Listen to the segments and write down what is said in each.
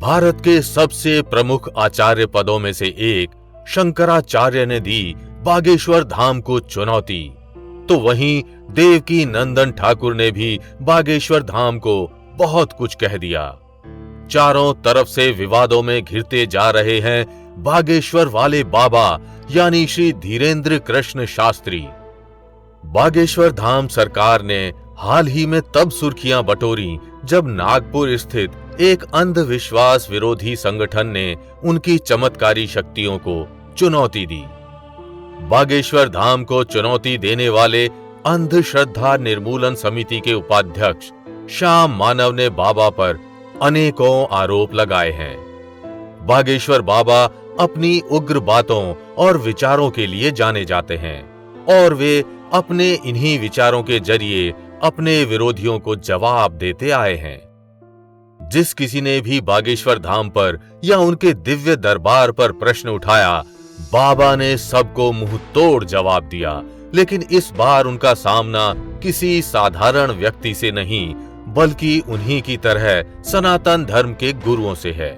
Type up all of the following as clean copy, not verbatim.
भारत के सबसे प्रमुख आचार्य पदों में से एक शंकराचार्य ने दी बागेश्वर धाम को चुनौती, तो वहीं देवकी नंदन ठाकुर ने भी बागेश्वर धाम को बहुत कुछ कह दिया। चारों तरफ से विवादों में घिरते जा रहे हैं बागेश्वर वाले बाबा यानी श्री धीरेन्द्र कृष्ण शास्त्री। बागेश्वर धाम सरकार ने हाल ही में तब सुर्खियां बटोरी जब नागपुर स्थित एक अंधविश्वास विरोधी संगठन ने उनकी चमत्कारी शक्तियों को चुनौती दी। बागेश्वर धाम को चुनौती देने वाले अंधश्रद्धा निर्मूलन समिति के उपाध्यक्ष श्याम मानव ने बाबा पर अनेकों आरोप लगाए हैं। बागेश्वर बाबा अपनी उग्र बातों और विचारों के लिए जाने जाते हैं और वे अपने इन्हीं विचारों के जरिए अपने विरोधियों को जवाब देते आए हैं। जिस किसी ने भी बागेश्वर धाम पर या उनके दिव्य दरबार पर प्रश्न उठाया, बाबा ने सबको मुंह तोड़ जवाब दिया। लेकिन इस बार उनका सामना किसी साधारण व्यक्ति से नहीं बल्कि उन्हीं की तरह सनातन धर्म के गुरुओं से है।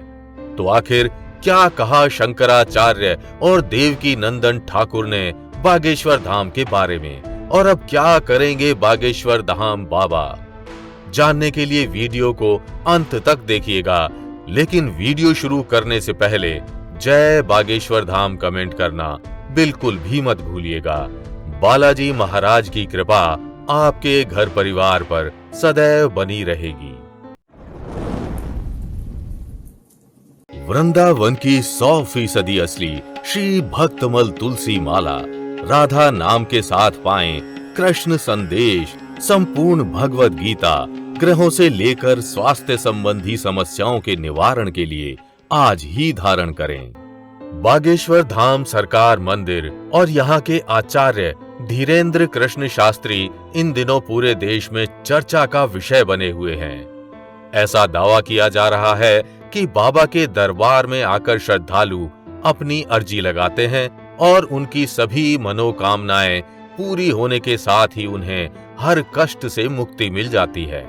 तो आखिर क्या कहा शंकराचार्य और देवकी नंदन ठाकुर ने बागेश्वर धाम के बारे में, और अब क्या करेंगे बागेश्वर धाम बाबा? जानने के लिए वीडियो को अंत तक देखिएगा, लेकिन वीडियो शुरू करने से पहले जय बागेश्वर धाम कमेंट करना बिल्कुल भी मत भूलिएगा। बालाजी महाराज की कृपा आपके घर परिवार पर सदैव बनी रहेगी। वृंदावन की 100% असली श्री भक्तमल तुलसी माला राधा नाम के साथ पाएं कृष्ण संदेश, संपूर्ण भगवत गीता, ग्रहों से लेकर स्वास्थ्य संबंधी समस्याओं के निवारण के लिए आज ही धारण करें। बागेश्वर धाम सरकार मंदिर और यहाँ के आचार्य धीरेन्द्र कृष्ण शास्त्री इन दिनों पूरे देश में चर्चा का विषय बने हुए हैं। ऐसा दावा किया जा रहा है कि बाबा के दरबार में आकर श्रद्धालु अपनी अर्जी लगाते हैं और उनकी सभी मनोकामनाएं पूरी होने के साथ ही उन्हें हर कष्ट से मुक्ति मिल जाती है।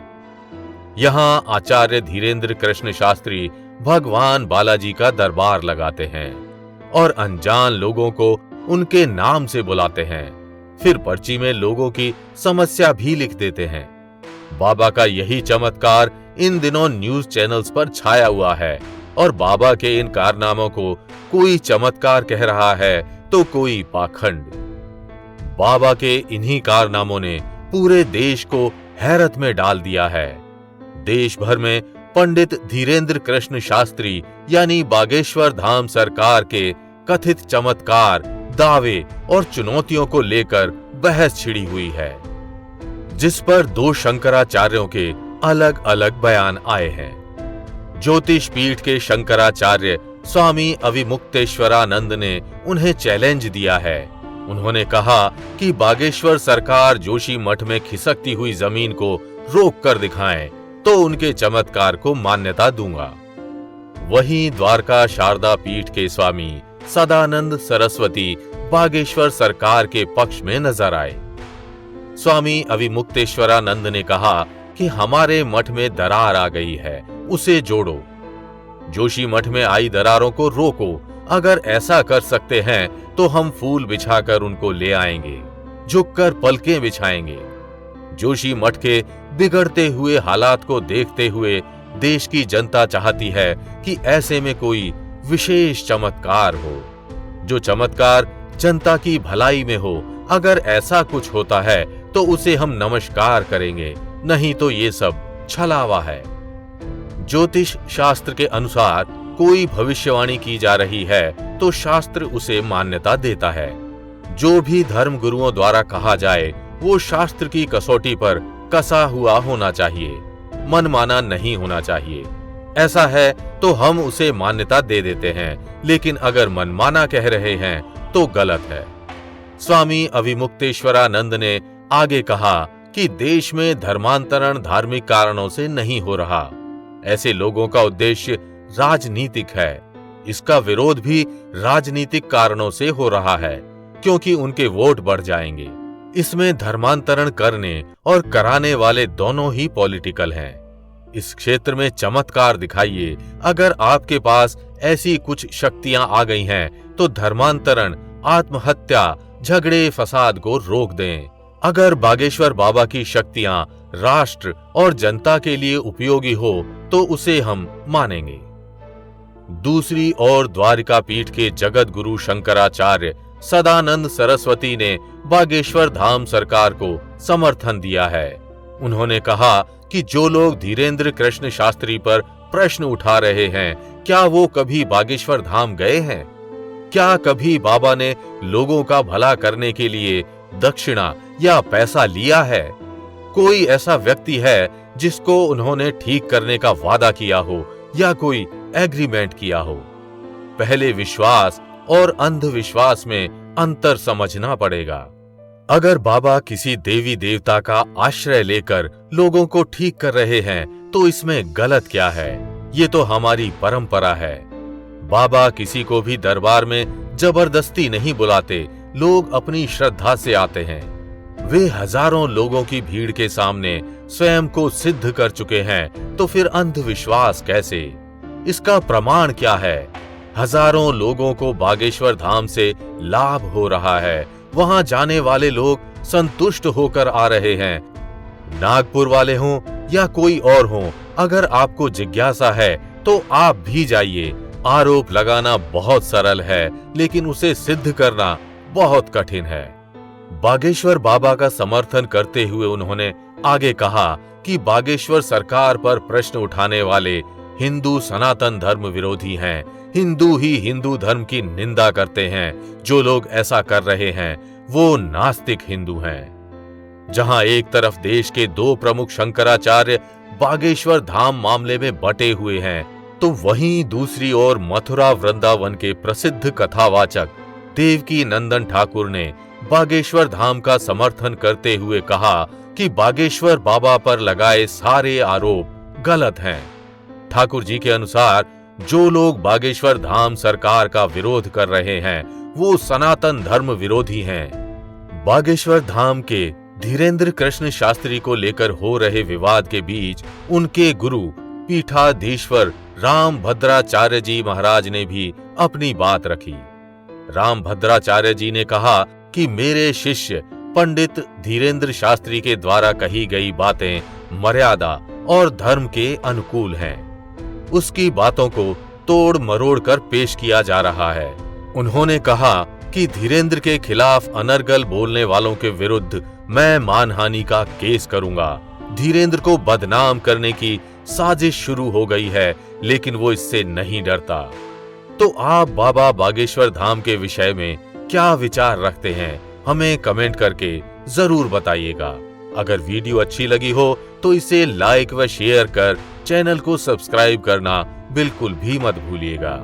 यहाँ आचार्य धीरेन्द्र कृष्ण शास्त्री भगवान बालाजी का दरबार लगाते हैं और अनजान लोगों को उनके नाम से बुलाते हैं। फिर पर्ची में लोगों की समस्या भी लिख देते हैं। बाबा का यही चमत्कार इन दिनों न्यूज चैनल्स पर छाया हुआ है और बाबा के इन कारनामों को कोई चमत्कार कह रहा है तो कोई पाखंड। बाबा के इन्हीं कारनामों ने पूरे देश को हैरत में डाल दिया है। देश भर में पंडित धीरेन्द्र कृष्ण शास्त्री यानी बागेश्वर धाम सरकार के कथित चमत्कार, दावे और चुनौतियों को लेकर बहस छिड़ी हुई है, जिस पर दो शंकराचार्यों के अलग अलग बयान आए हैं। ज्योतिष पीठ के शंकराचार्य स्वामी अविमुक्तेश्वरानंद ने उन्हें चैलेंज दिया है। उन्होंने कहा कि बागेश्वर सरकार जोशी मठ में खिसकती हुई जमीन को रोक कर दिखाएं तो उनके चमत्कार को मान्यता दूंगा। वहीं द्वारका शारदा पीठ के स्वामी सदानंद सरस्वती बागेश्वर सरकार के पक्ष में नजर आए। स्वामी अविमुक्तेश्वरानंद ने कहा कि हमारे मठ में दरार आ गई है, उसे जोड़ो। जोशी मठ में आई दरारों को रोको। अगर ऐसा कर सकते हैं तो हम फूल बिछाकर उनको ले आएंगे, झुककर पलकें बिछाएंगे। जोशी मठ के बिगड़ते हुए हालात को देखते हुए देश की जनता चाहती है कि ऐसे में कोई विशेष चमत्कार हो, जो चमत्कार जनता की भलाई में हो। अगर ऐसा कुछ होता है तो उसे हम नमस्कार करेंगे, नहीं तो ये सब छलावा है। ज्योतिष शास्त्र के अनुसार कोई भविष्यवाणी की जा रही है तो शास्त्र उसे मान्यता देता है। जो भी धर्म गुरुओं द्वारा कहा जाए वो शास्त्र की कसौटी पर कसा हुआ होना चाहिए, मनमाना नहीं होना चाहिए। ऐसा है तो हम उसे मान्यता दे देते हैं, लेकिन अगर मनमाना कह रहे हैं तो गलत है। स्वामी अविमुक्तेश्वरानंद ने आगे कहा कि देश में धर्मांतरण धार्मिक कारणों से नहीं हो रहा। ऐसे लोगों का उद्देश्य राजनीतिक है। इसका विरोध भी राजनीतिक कारणों से हो रहा है, क्योंकि उनके वोट बढ़ जाएंगे। इसमें धर्मांतरण करने और कराने वाले दोनों ही पॉलिटिकल हैं। इस क्षेत्र में चमत्कार दिखाइए। अगर आपके पास ऐसी कुछ शक्तियां आ गई हैं तो धर्मांतरण, आत्महत्या, झगड़े फसाद को रोक दें। अगर बागेश्वर बाबा की शक्तियां राष्ट्र और जनता के लिए उपयोगी हो तो उसे हम मानेंगे। दूसरी ओर द्वारिका पीठ के जगत गुरु शंकराचार्य सदानंद सरस्वती ने बागेश्वर धाम सरकार को समर्थन दिया है। उन्होंने कहा कि जो लोग धीरेन्द्र कृष्ण शास्त्री पर प्रश्न उठा रहे हैं, क्या वो कभी बागेश्वर धाम गए हैं? क्या कभी बाबा ने लोगों का भला करने के लिए दक्षिणा या पैसा लिया है? कोई ऐसा व्यक्ति है जिसको उन्होंने ठीक करने का वादा किया हो या कोई एग्रीमेंट किया हो? पहले विश्वास और अंधविश्वास में अंतर समझना पड़ेगा। अगर बाबा किसी देवी देवता का आश्रय लेकर लोगों को ठीक कर रहे हैं तो इसमें गलत क्या है? ये तो हमारी परंपरा है। बाबा किसी को भी दरबार में जबरदस्ती नहीं बुलाते, लोग अपनी श्रद्धा से आते हैं। वे हजारों लोगों की भीड़ के सामने स्वयं को सिद्ध कर चुके हैं, तो फिर अंधविश्वास कैसे? इसका प्रमाण क्या है? हजारों लोगों को बागेश्वर धाम से लाभ हो रहा है। वहां जाने वाले लोग संतुष्ट होकर आ रहे हैं। नागपुर वाले हों या कोई और हों, अगर आपको जिज्ञासा है तो आप भी जाइए। आरोप लगाना बहुत सरल है, लेकिन उसे सिद्ध करना बहुत कठिन है। बागेश्वर बाबा का समर्थन करते हुए उन्होंने आगे कहा कि बागेश्वर सरकार पर प्रश्न उठाने वाले हिंदू सनातन धर्म विरोधी हैं। हिंदू ही हिंदू धर्म की निंदा करते हैं। जो लोग ऐसा कर रहे हैं वो नास्तिक हिंदू हैं। जहां एक तरफ देश के दो प्रमुख शंकराचार्य बागेश्वर धाम मामले में बटे हुए हैं, तो वहीं दूसरी ओर मथुरा वृंदावन के प्रसिद्ध कथावाचक देवकी नंदन ठाकुर ने बागेश्वर धाम का समर्थन करते हुए कहा कि बागेश्वर बाबा पर लगाए सारे आरोप गलत हैं। ठाकुर जी के अनुसार जो लोग बागेश्वर धाम सरकार का विरोध कर रहे हैं वो सनातन धर्म विरोधी हैं। बागेश्वर धाम के धीरेन्द्र कृष्ण शास्त्री को लेकर हो रहे विवाद के बीच उनके गुरु पीठाधीश्वर राम भद्राचार्य जी महाराज ने भी अपनी बात रखी। राम भद्राचार्य जी ने कहा कि मेरे शिष्य पंडित धीरेन्द्र शास्त्री के द्वारा कही गई बातें मर्यादा और धर्म के अनुकूल हैं। उसकी बातों को तोड़ मरोड़ कर पेश किया जा रहा है। उन्होंने कहा कि धीरेन्द्र के खिलाफ अनर्गल बोलने वालों के विरुद्ध मैं मानहानि का केस करूंगा। धीरेन्द्र को बदनाम करने की साजिश शुरू हो गई है, लेकिन वो इससे नहीं डरता। तो आप बाबा बागेश्वर धाम के विषय में क्या विचार रखते हैं? हमें कमेंट करके जरूर बताइएगा। अगर वीडियो अच्छी लगी हो तो इसे लाइक व शेयर कर चैनल को सब्सक्राइब करना बिल्कुल भी मत भूलिएगा।